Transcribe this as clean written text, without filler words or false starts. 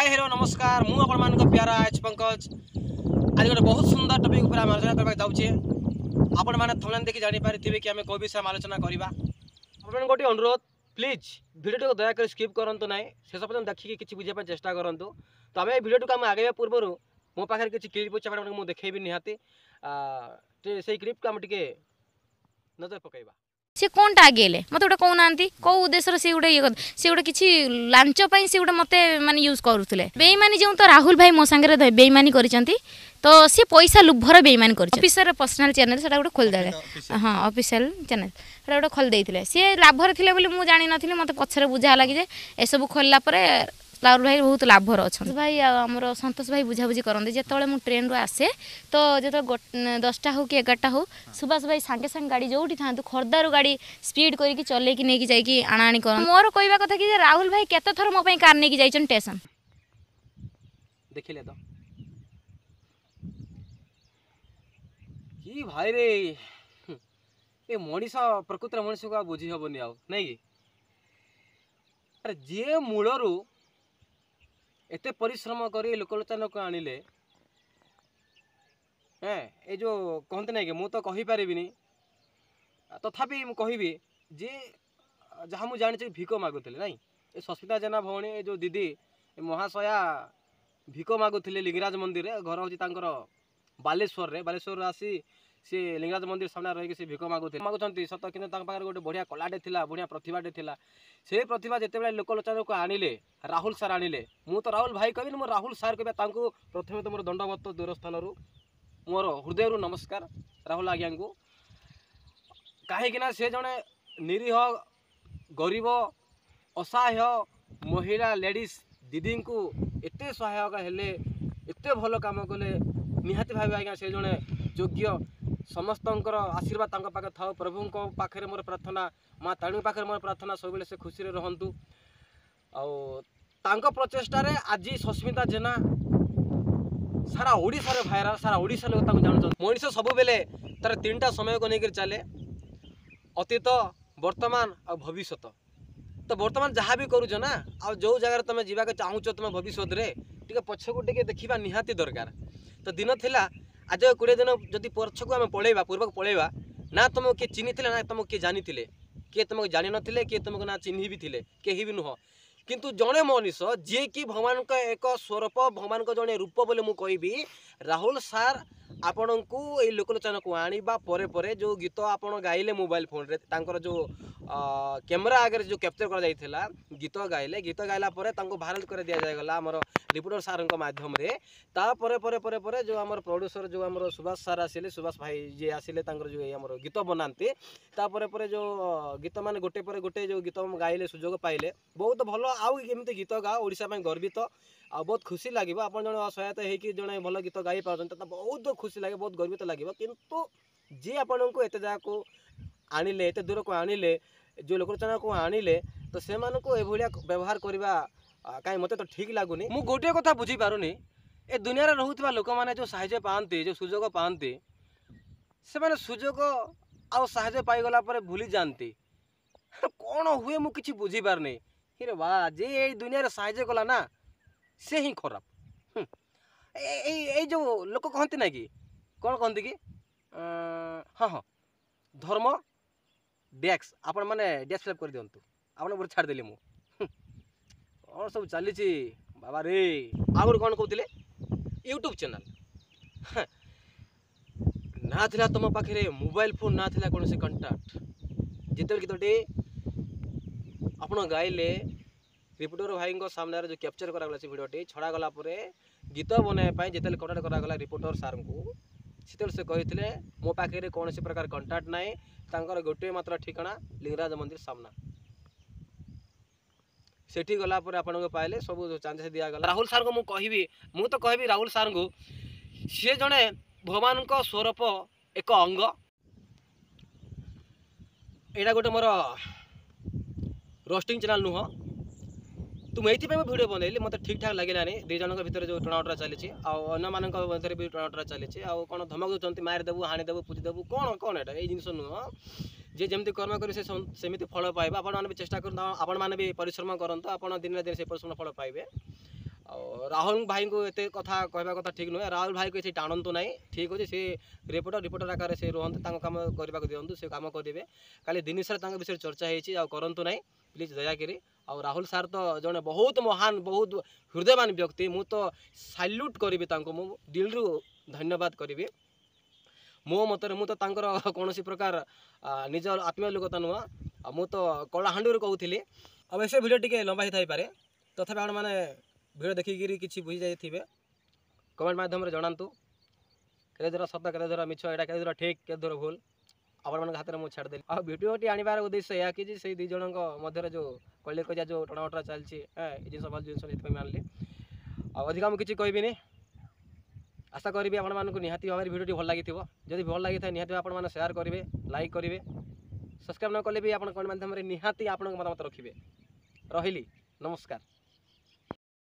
Hi hello नमस्कार मु आपण मान प्यारा एच पंकज आज गोटे बहुत सुंदर टॉपिक ऊपर आलोचना करबा जाउछे। आपण माने थंबनेल देखि जानि पारिथिबे कि हमें कोइ विषय आलोचना करबा। आपण गोटे अनुरोध प्लीज वीडियो को दया कर स्किप करंतु नाही शेष पर्यंत देखि किछि बुझे पय चेष्टा करंतु। तो हमें वीडियो को हम आगे पूर्व मो पाखर किछि क्लिप अछि आपण मु देखेबी निहाती से क्लिप को हम टिके नजर पकाइबा। सी कौनटा आगे मत गोटे कहना कौ उद्देश्य सी गोटे सी गोटे किसी लांच सी गोटे मत माने यूज करुले बेईमानी जो तो राहुल भाई मो सांगे बेईमानी करिसेंती तो सी पैसा लुभर बेईमानी कर ऑफिसर पर्सनल चैनल से गोटे खोल दे हाँ ऑफिशियल चैनल से गोटे खोल देते सी लाभर थे बोली मुझे जानी नी मत पछरे बुझा लगी जे एसबू खोलला राहुल भाई बहुत लाभर अच्छा भाई आमर संतोष भाई बुझाबुझी करते जिते मुझे ट्रेन रू आसे तो जो 10टा हो कि 11टा हो सुभाष भाई सांगे सांगे गाड़ी जो था खर्दारू गाड़ी स्पीड करके चल नहीं जाकि आणाणी कर मोर कहवा कथा कि राहुल भाई केते थर मो कार नहीं जाइछन स्टेशन देखिले तो कि भाई रे ए मनीष प्रकृतिर मनीष को बुझी हेनी आ नहीं कि अरे जे मूलरू एते परिश्रम कर लोकलोचन को आनिले ए जो कहते ना कि मु तो कही पारिबिनी तथापि मु कहबी जे जहाँ मु जानी भिक मागुले नहीं ए सस्मिता जेना भौणी ए जो दीदी महाशया भिक मागुले लिंगराज मंदिर घर हूँ बालेश्वर आसी सी लिंगराज मंदिर सामने रही सी भिक मागुंट सत कि गोटे बढ़िया कलाटे थिला बढ़िया प्रतिभाटे थिला से प्रतिभा जिते लोकलोचन को आनिले राहुल सार आनिले मु तो राहुल भाई कहबी मो राहुल सार कहबा प्रथमे तो मोर दंडवत दूर स्थान मोर हृदय नमस्कार राहुल आज्ञा को कहीं से जड़े निरीह गरीब असहाय महिला लेडीज दीदी को एते सहायक हेले एते भल काम कले निहाती भाव आज्ञा से जड़े योग्य समस्त आशीर्वाद तांका पाखे था प्रभु पाखे मोर प्रार्थना माँ ताणी पाखे मोर प्रार्थना सब से खुशी रहतु आउ प्रचेषार आज सस्मिता जेना सारा ओडिशा भाइराल सारा ओडिशा लोग जान मनीष सब बेले तार 3टा समय को लेकर चले अतीत वर्तमान और भविष्य तो वर्तमान जहाँ भी करूछ ना आ जो जगह तुम जावाक चाहूच तुम भविष्य टे पछक टे देखा निहाती दरकार तो दिन थिला आज 20 दिन जदि पछक आम पलैबा पूर्वक पलैबा ना तुमको किए चिन्ही ना तुमको किए जानी किए तुमको जानी नथिले किए तुमको ना चिन्ही भी थिले कहीं भी नुह किंतु जड़े मनीष जी कि भगवान का एक स्वरूप भगवान का जड़े रूप बोले मुझे कहबी राहुल सार आपण को ये लोकलोचन को आनिबा परे परे जो गीत आपण गाइले मोबाइल फोन रे तांकर जो कैमरा आगे जो कैप्चर कर जाइथिला गीत गाइला परे तांको वायरल कर दिया जायगला हमर रिपोर्टर सार माध्यम रे ता परे परे परे परे जो हमर प्रोड्यूसर जो हमर सुभाष सार आसिले सुभाष भाई जे आसिले तांकर जो हमर गीत बनाते ता परे परे जो गीत माने गोटे परे गोटे जो गीत गाइले सुजोग पाइले बहुत भलो आउ एमती गीत गा ओडिशा में गर्वित आ बहुत खुशी लगे आप जन सहायता होगी जड़े भल गीत गाई पार्टी तो बहुत खुशी लगे बहुत गर्वित लगे किंतु जी आपण को एत जगह को आनिले एत दूर को आनिले जो लोकलोचन को आनिले तो से भाया व्यवहार करवा कहीं मत तो ठीक लगुनि मु गोटे कथा बुझी पारुनी ए दुनिया रोकवा लोक मैंने जो साहय पाती जो सुजोग पाती से सुजोग आ साहय पाईगला भूली जाती कौन हुए मु किसी बुझी पारनी रे बा जे ये दुनिया साहय कला ना से ही खराब जो लोक कहती ना कि कौन कहती कि हाँ हाँ धर्म डेक्स आपण मैंने डेस्क फ्लैप कर दिंतु आप छाड़देली मु कौन सब चली बाबा रे आगुरी कौन कहते यूट्यूब चैनल ना थिला तुम पाखे मोबाइल फोन ना थिला कौन से कंटाक्ट जिते गीतटे आपण गाइले रिपोर्टर भाई सामने जो कैप्चर करागला से भिडियोटी छड़ागला गीत बनवाई जिते कंटाक्ट करागला रिपोर्टर सार को से कहते मो पाखे कौन से प्रकार कंटाक्ट ना गोटे मात्र ठिकाना लिंगराज मंदिर सामना सेठी गला आपन पाइले सब चांसेस दिगला राहुल सार को मु तो कहबी राहुल सार को सी जड़े भगवान को स्वरूप एक अंग एटा गोटे मोर रोस्टिंग चैनल नुह तुम ये वीडियो बनैली मत ठीक ठाक लगे दी जन भर जो टणाटरा चली आने मान भी टणाटरा चली कौन धमक दूसरी मारिदेबू हाणीदेबू पूजिदेबू कौन कौन एटा ये जिन नुह जे जमी कर्म कर सेमती फल पाइबा आपण मैंने भी चेष्टा कर आपण मैंने भी परिश्रम करते आप दिन ना दिन से परिश्रम फल पाइबे राहुल भाई को एत कथा कहवा कथा ठीक नुहे राहुल भाई को ये टाणु ना ठीक अच्छे सी रिपोर्टर आकार से रुहतु कम करने को दिंतु से कम करेंगे खाली दिन सारा विषय चर्चा होती करूँ ना प्लीज दयाकि आ राहुल सार तो जड़े बहुत महान बहुत हृदयवान व्यक्ति मु तो सैल्यूट करी मु दिल रु धन्यवाद करी मो मत तो कौन प्रकार निज आत्मीय लोकता नुह मु तो कलाहांडी कहूली अवश्य भिडियो टी लंबा ही थाई पारे तथापि आप मैंने भिडियो देखिकी किसी बुझी जाइए कमेंट माध्यम जनातु के दूर सत के दूर मिछ यहाँ के दूर ठीक के दूर भूल आपण मान हाथ में मुझे छाड़देली आ भिडियोटी आनबार उद्देश्य यह कि से दी जन मध्य जो कले कजिया जो टणावटा चलती जिन भल जिन आनली अधिका मुझे किसी कहबी आशा करी आपण मानक निहाती भाव भिडियोटी भल लगी जदि भल लगी था निहाती आपण मैंने शेयर करेंगे लाइक करेंगे सब्सक्राइब न कले भी आप कमेंट माध्यम निहाती आपण मतामत रखिए रही नमस्कार।